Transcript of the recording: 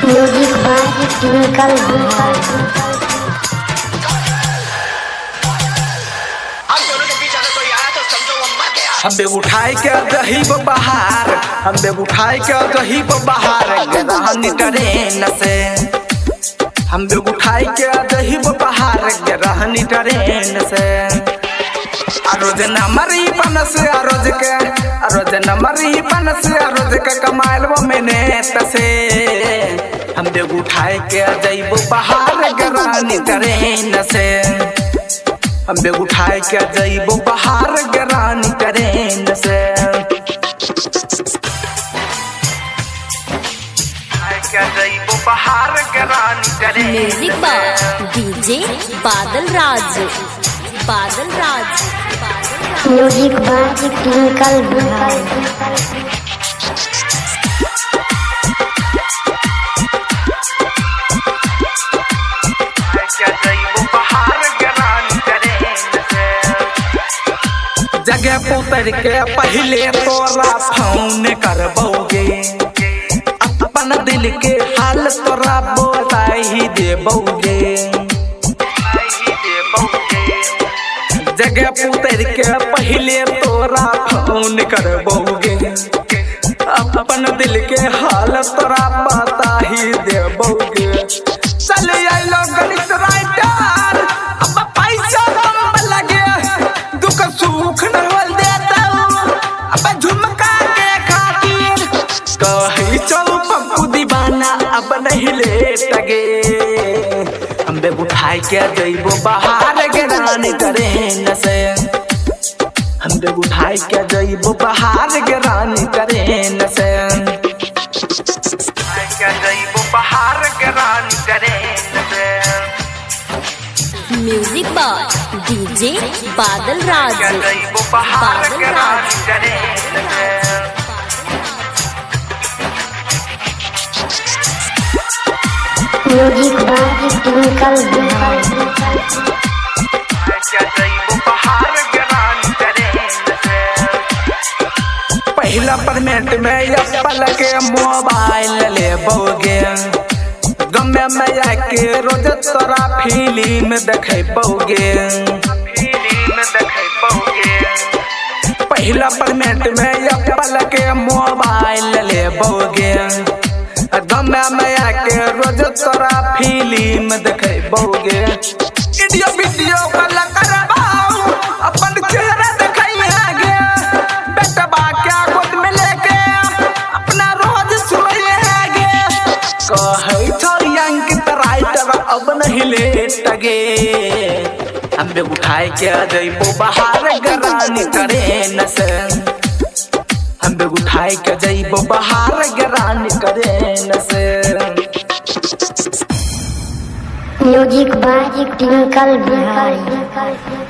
Music by Twinkle Bihari. हम bag उठाए के गहीब बहार, हम बेग उठाए के गहीब बहार रहनी ट्रेन से। हम बेग उठाए के गहीब बहार रहनी ट्रेन से। रोज नमरी पन से रोज नमरी पन से रोज के कमाइल वो मैंने तसे। हम बेग उठाए के जइब बहार रहनी ट्रेन से। हम बेग उठाए के जइब बहार रहनी ट्रेन से। Music by DJ Badal Raj. Music by Twinkle Bihari. जगह पुतर के पहले तोरा फोन करबोगे, अपन दिल के हाल तोरा बताई देबोगे। जगह पुतर के पहले तोरा फोन करबोगे, अपन दिल के हाल तोरा बता ही देबोगे। चल आइलो गणित राइटर, अब पैसा कम लगे दुख सुख न होल देता। अब झुमका के खातिर कही चल पप्पू दीवाना अब नहीं लेटगे। हम बेग उठाए के जइबो बहार रहनी ट्रेन से। हम बेग उठाए के जइबो बहार रहनी ट्रेन से। बहार रहनी ट्रेन से। Music by DJ Badal Raj. Music by Twinkle Bihari. पहला परमेंट में एप्पल के मोबाइल लेबोगे, गमे में आके रोज तोरा फिल्म देखेबोगे। पहला परमेंट में एप्पल के मोबाइल लेबोगे, गमे में आके रोज तोरा फिल्म देखेबोगे। वीडियो वीडियो कॉल करबाऊ अपन चेहरा देखाइएगे, बेटबा क्या गोद में लेके अपना रोज सुनेगे। कहै छौ अंकित राइटर अब नहीं लेटगे। हम बेग उठाए के जइबो बहार रहनी ट्रेन से। हम बेग उठाए के जइबो बहार रहनी ट्रेन से। Music by Twinkle Bihari.